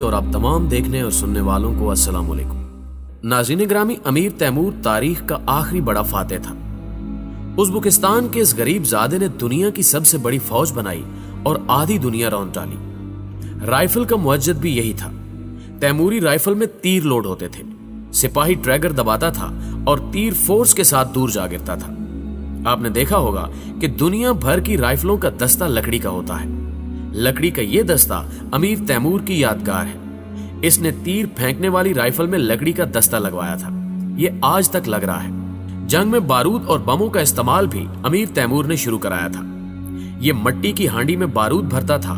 और आप तमाम देखने और सुनने वालों को अस्सलाम वालेकुम। नाज़रीन ग्रामी, अमीर तैमूर तारीख का आखिरी बड़ा फातेह था। उज़्बेकिस्तान के इस गरीब जादे ने दुनिया की सबसे बड़ी फौज बनाई और आधी दुनिया रौंद डाली। राइफल का मुअज्जद भी यही था। तैमूरी राइफल में तीर लोड होते थे, सिपाही ट्रैगर दबाता था और तीर फोर्स के साथ दूर जा गिरता था। आपने देखा होगा कि दुनिया भर की राइफलों का दस्ता लकड़ी का होता है। लकड़ी का यह दस्ता अमीर तैमूर की यादगार है। इसने तीर फेंकने वाली राइफल में लकड़ी का दस्ता लगवाया था। यह आज तक लग रहा है। जंग में बारूद और बमों का इस्तेमाल भी अमीर तैमूर ने शुरू कराया था। यह मट्टी की हांडी में बारूद भरता था।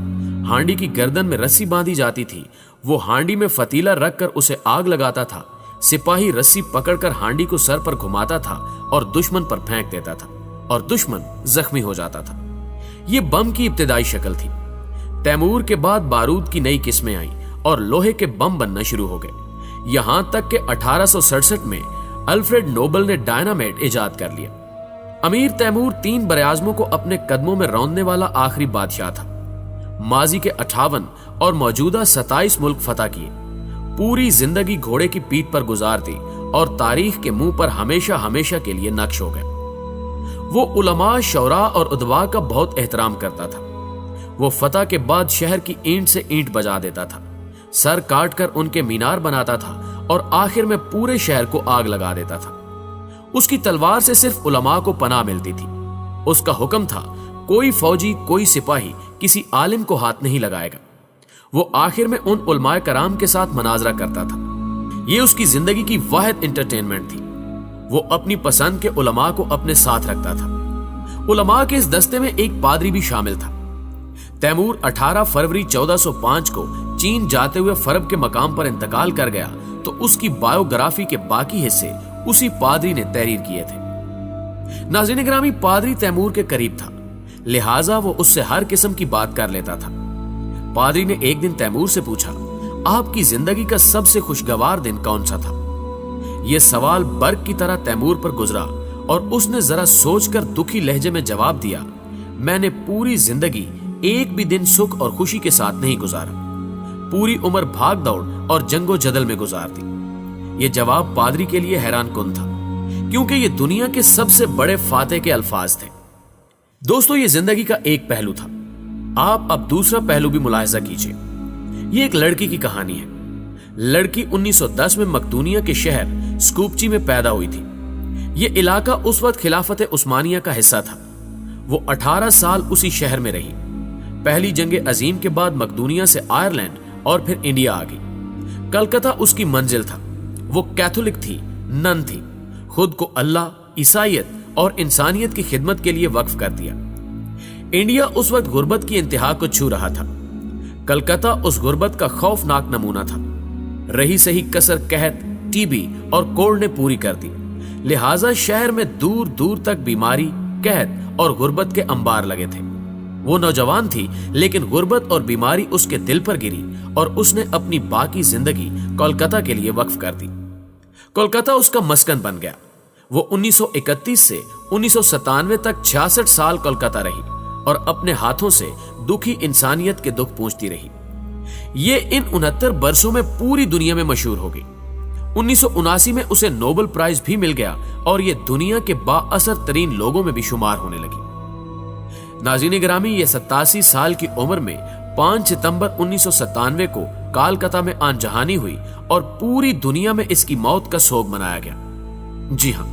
हांडी की गर्दन में रस्सी बांधी जाती थी। वो हांडी में फतीला रखकर उसे आग लगाता था। सिपाही रस्सी पकड़कर हांडी को सर पर घुमाता था और दुश्मन पर फेंक देता था और दुश्मन जख्मी हो जाता था। यह बम की इब्तिदाई शक्ल थी। तैमूर के बाद बारूद की नई किस्में आई और लोहे के बम बनना शुरू हो गए। यहां तक कि 1867 में अल्फ्रेड नोबल ने डायनामाइट इजाद कर लिया। अमीर तैमूर 3 बरआज़मों को अपने कदमों में रौंदने वाला आखिरी बादशाह था। माजी के 58 और मौजूदा 27 मुल्क फतह किए। पूरी जिंदगी घोड़े की पीठ पर गुजार दी और तारीख के मुंह पर हमेशा हमेशा के लिए नक्श हो गए। वो उलमा, शौरा और उदवा का बहुत एहतराम करता था। वो फतह के बाद शहर की ईंट से ईंट बजा देता था, सर काट कर उनके मीनार बनाता था और आखिर में पूरे शहर को आग लगा देता था। उसकी तलवार से सिर्फ उलमा को पनाह मिलती थी। उसका हुक्म था, कोई फौजी, कोई सिपाही किसी आलिम को हाथ नहीं लगाएगा। वो आखिर में उन उलमाए कराम के साथ मनाजरा करता था। ये उसकी जिंदगी की वाहिद एंटरटेनमेंट थी। वो अपनी पसंद के उलमा को अपने साथ रखता था। उलमा के इस दस्ते में एक पादरी भी शामिल था। तैमूर 18 फरवरी 1405 को चीन जाते हुए फरब के मकाम पर इंतकाल कर गया तो उसकी बायोग्राफी के बाकी हिस्से उसी पादरी ने तहरीर किए थे। नाज़रीन ग्रामी, पादरी तैमूर के करीब था, लिहाजा वो उससे हर किस्म की बात कर लेता था। पादरी ने एक दिन तैमूर से पूछा, आपकी जिंदगी का सबसे खुशगवार दिन कौन सा था? यह सवाल बर्क की तरह तैमूर पर गुजरा और उसने जरा सोचकर दुखी लहजे में जवाब दिया, मैंने पूरी जिंदगी एक भी दिन सुख और खुशी के साथ नहीं गुजारा। पूरी उम्र भाग दौड़ और जंगो जदल में गुजार दी। यह जवाब पादरी के लिए हैरान कुन था, क्योंकि यह दुनिया के सबसे बड़े फातेह के अल्फाज थे। दोस्तों, यह जिंदगी का एक पहलू था। आप अब दूसरा पहलू भी मुलाहिजा कीजिए। यह एक लड़की की कहानी है। लड़की 1910 में मकदूनिया के शहर स्कूपची में पैदा हुई थी। यह इलाका उस वक्त खिलाफत उस्मानिया का हिस्सा था। वो 18 साल उसी शहर में रही। पहली जंग अजीम के बाद मकदूनिया से आयरलैंड और फिर इंडिया आ गई। कलकत्ता उसकी मंजिल था। वो कैथोलिक थी, नन थी। खुद को अल्लाह, ईसाइयत और इंसानियत की खिदमत के लिए वक्फ कर दिया। इंडिया उस वक्त गुर्बत की इंतहा को छू रहा था। कलकत्ता उस गुर्बत का खौफनाक नमूना था। रही सही कसर कहत, टीबी और कोड़ ने पूरी कर दी। लिहाजा शहर में दूर दूर तक बीमारी, कहत और गुर्बत के अंबार लगे थे। वो नौजवान थी, लेकिन गुर्बत और बीमारी उसके दिल पर गिरी और उसने अपनी बाकी जिंदगी कोलकाता के लिए वक्फ कर दी। कोलकाता उसका मस्कन बन गया। वो 1931 से 1997 तक 66 साल कोलकाता रही और अपने हाथों से दुखी इंसानियत के दुख पूंछती रही। ये इन 69 बरसों में पूरी दुनिया में मशहूर हो गई। 1979 में उसे नोबेल प्राइज भी मिल गया और ये दुनिया के बाअसर तरीन लोगों में भी शुमार होने लगी। नाज़रीन गिरामी, ये 87 साल की उम्र में 5 सितंबर 1997 को कोलकाता में आनजहानी हुई और पूरी दुनिया में इसकी मौत का सोग मनाया गया। जी हां,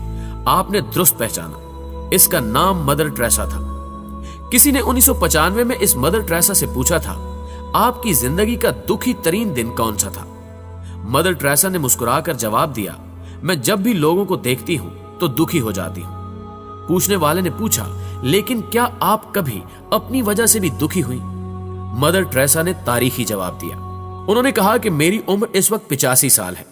आपने दुरुस्त पहचाना, इसका नाम मदर टेरेसा था। किसी ने 1995 में इस मदर टेरेसा से पूछा था, आपकी जिंदगी का दुखी तरीन दिन कौन सा था? मदर टेरेसा ने मुस्कुराकर जवाब दिया, मैं जब भी लोगों को देखती हूं तो दुखी हो जाती हूं। पूछने वाले ने पूछा, लेकिन क्या आप कभी अपनी वजह से भी दुखी हुई? मदर टेरेसा ने तारीखी जवाब दिया। उन्होंने कहा कि मेरी उम्र इस वक्त 85 साल है।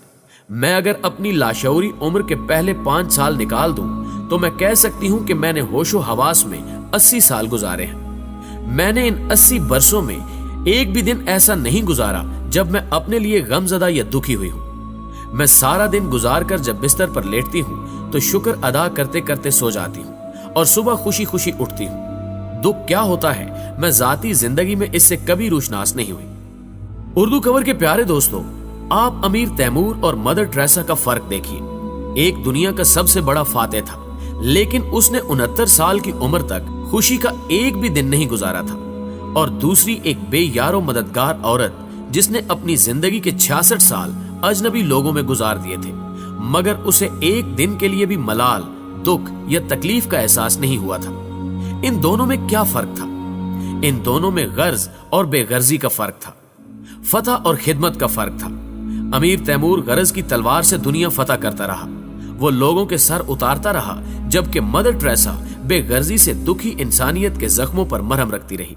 मैं अगर अपनी लाशऊरी उम्र के पहले 5 साल निकाल दूं तो मैं कह सकती हूं कि मैंने होशो हवास में 80 साल गुजारे हैं। मैंने इन 80 बरसों में एक भी दिन ऐसा नहीं गुजारा जब मैं अपने लिए गमजदा या दुखी हुई हूं। मैं सारा दिन गुजार कर जब बिस्तर पर लेटती हूं तो शुक्र अदा करते करते सो जाती हूं और सुबह खुशी खुशी उठती हूं। दुख क्या होता है मैं जाती जिंदगी में इससे कभी रूशनास नहीं हुई। उर्दू कवर के प्यारे दोस्तों, आप अमीर तैमूर और मदर टेरेसा का फर्क देखिए। एक दुनिया का सबसे बड़ा फातेह था, लेकिन उसने 69 साल की उम्र तक खुशी का एक भी दिन नहीं गुजारा था, और दूसरी एक बेयारो मददगार औरत जिसने अपनी जिंदगी के 66 साल अजनबी लोगों में गुजार दिए थे, मगर उसे एक दिन के लिए भी मलाल, दुख या तकलीफ का एहसास नहीं हुआ था। इन दोनों में क्या फर्क था? इन दोनों में गर्ज और बेगर्जी का फर्क था, फतह और खिदमत का फर्क था। अमीर तैमूर गरज की तलवार से दुनिया फतह करता रहा, वो लोगों के सर उतारता रहा, जबकि मदर टेरेसा बेगर्जी से दुखी इंसानियत के जख्मों पर मरहम रखती रही।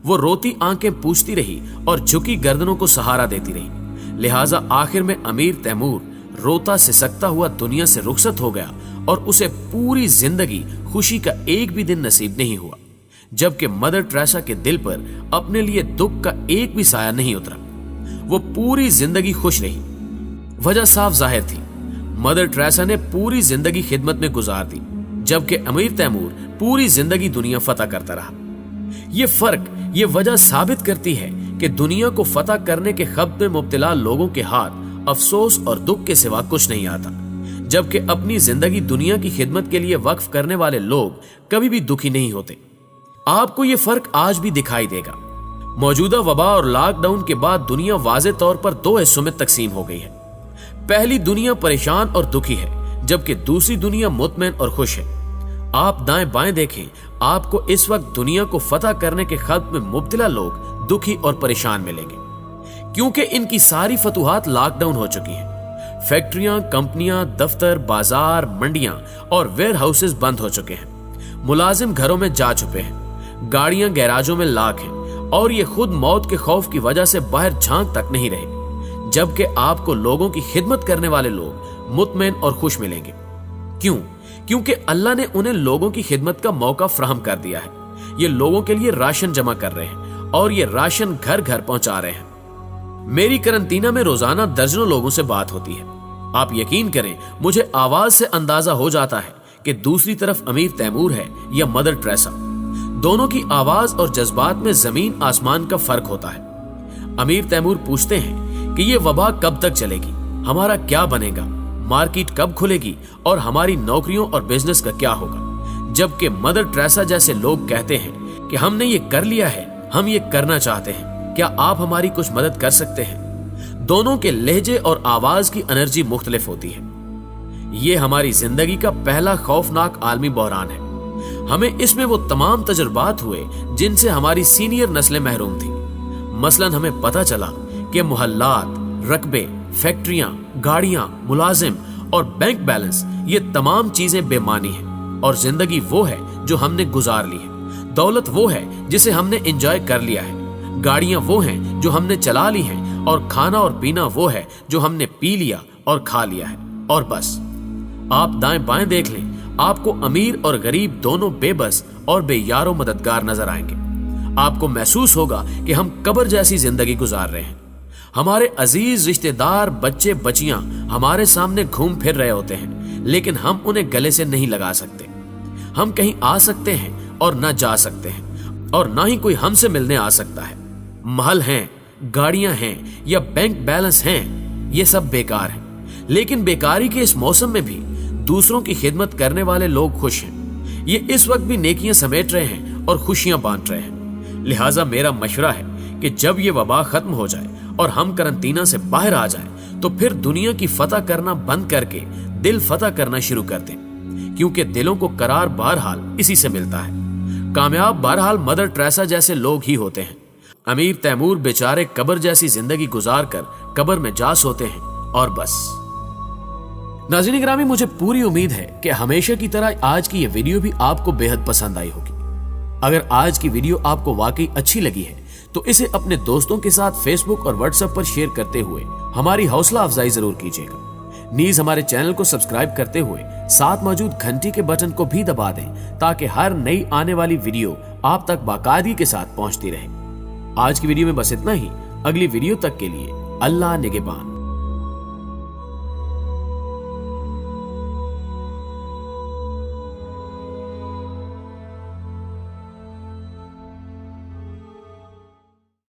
वो रोती आंखें पूछती रही और झुकी गर्दनों को सहारा देती रही। लिहाजा आखिर में अमीर तैमूर रोता सिसकता हुआ दुनिया से रुखसत हो गया और उसे पूरी जिंदगी खुशी का एक भी दिन नसीब नहीं हुआ, जबकि मदर टेरेसा के दिल पर अपने लिए दुख का एक भी साया नहीं उतरा। वो पूरी जिंदगी खुश रही। वजह साफ जाहिर थी, मदर टेरेसा ने पूरी जिंदगी खिदमत में गुजार दी, जबकि अमीर तैमूर पूरी जिंदगी दुनिया फतह करता रहा। ये फर्क, ये वजह साबित करती है कि दुनिया को फतह करने के ख्वाब में मुब्तला लोगों के हाथ अफसोस और दुख के सिवा कुछ नहीं आता, जबकि अपनी जिंदगी दुनिया की खिदमत के लिए वक्फ करने वाले लोग कभी भी दुखी नहीं होते। आपको ये फर्क आज भी दिखाई देगा। मौजूदा वबा और लॉकडाउन के बाद दुनिया वाज़े तौर पर दो हिस्सों में तकसीम हो गई है। पहली दुनिया परेशान और दुखी है, जबकि दूसरी दुनिया मुतमईन और खुश है। आप दाएं बाएं देखें, आपको इस वक्त दुनिया को फतह करने के ख्वाब में मुब्तला लोग दुखी और परेशान मिलेंगे, क्योंकि इनकी सारी फतूहात लॉकडाउन हो चुकी हैं। फैक्ट्रियां, कंपनियां, दफ्तर, बाजार, मंडियां और वेयर हाउसेस बंद हो चुके हैं। मुलाजिम घरों में जा छुपे हैं, गाड़ियां गैराजों में लाक हैं, और ये खुद मौत के खौफ की वजह से बाहर झांक तक नहीं रहे, जबकि आपको लोगों की खिदमत करने वाले लोग मुतमईन और खुश मिलेंगे। क्यों? क्योंकि अल्लाह ने उन्हें लोगों की खिदमत का मौका फराहम कर दिया है। ये लोगों के लिए राशन जमा कर रहे हैं और ये राशन घर घर पहुंचा रहे हैं। मेरी करंटीना में रोजाना दर्जनों लोगों से बात होती है। आप यकीन करें, मुझे आवाज से अंदाजा हो जाता है कि दूसरी तरफ अमीर तैमूर है या मदर टेरेसा। दोनों की आवाज और जज्बात में जमीन आसमान का फर्क होता है। अमीर तैमूर पूछते हैं कि ये वबा कब तक चलेगी, हमारा क्या बनेगा, मार्केट कब खुलेगी और हमारी नौकरियों और बिजनेस का क्या होगा, जबकि मदर टेरेसा जैसे लोग कहते हैं कि हमने ये कर लिया है, हम ये करना चाहते हैं, क्या आप हमारी कुछ मदद कर सकते हैं। दोनों के लहजे और आवाज की एनर्जी मुख्तलिफ होती है। ये हमारी जिंदगी का पहला खौफनाक आलमी बहरान है। हमें इसमें वो तमाम तजुर्बात हुए जिनसे हमारी सीनियर नस्लें महरूम थी। मसलन हमें पता चला कि मुहल्लात, रकबे, फैक्ट्रियां, गाड़ियां, मुलाजिम और बैंक बैलेंस, ये तमाम चीजें बेमानी हैं, और जिंदगी वो है जो हमने गुजार ली है। दौलत वो है जिसे हमने एंजॉय कर लिया है। गाड़ियां वो हैं जो हमने चला ली हैं, और खाना और पीना वो है जो हमने पी लिया और खा लिया है, और बस। आप दाएं बाएं देख लें, आपको अमीर और गरीब दोनों बेबस और बेयारो मददगार नजर आएंगे। आपको महसूस होगा कि हम कब्र जैसी जिंदगी गुजार रहे हैं। हमारे अजीज रिश्तेदार, बच्चे बच्चियां हमारे सामने घूम फिर रहे होते हैं, लेकिन हम उन्हें गले से नहीं लगा सकते। हम कहीं आ सकते हैं और न जा सकते हैं, और ना ही कोई हमसे मिलने आ सकता है। महल हैं, गाड़ियां हैं या बैंक बैलेंस हैं, ये सब बेकार हैं। लेकिन बेकारी के इस मौसम में भी दूसरों की खिदमत करने वाले लोग खुश हैं। ये इस वक्त भी नेकियां समेट रहे हैं और खुशियां बांट रहे हैं। लिहाजा मेरा मशवरा है कि जब ये वबा खत्म हो जाए और हम करंटीना से बाहर आ जाएं, तो फिर दुनिया की फतह करना बंद करके दिल फतह करना शुरू कर दें, क्योंकि दिलों को करार बहरहाल इसी से मिलता है। कामयाब बहरहाल मदर टेरेसा जैसे लोग ही होते हैं। अमीर तैमूर बेचारे कब्र जैसी जिंदगी गुजार कर कब्र में जा सोते हैं, और बस। नाज़रीन ग्रामी, मुझे पूरी उम्मीद है कि हमेशा की तरह आज की ये वीडियो भी आपको बेहद पसंद आई होगी। अगर आज की वीडियो आपको वाकई अच्छी लगी है तो इसे अपने दोस्तों के साथ फेसबुक और व्हाट्सएप पर शेयर करते हुए हमारी हौसला अफजाई जरूर कीजिएगा। नीज हमारे चैनल को सब्सक्राइब करते हुए साथ मौजूद घंटी के बटन को भी दबा दें, ताकि हर नई आने वाली वीडियो आप तक बाकायदगी के साथ पहुंचती रहे। आज की वीडियो में बस इतना ही। अगली वीडियो तक के लिए अल्लाह निगहबान।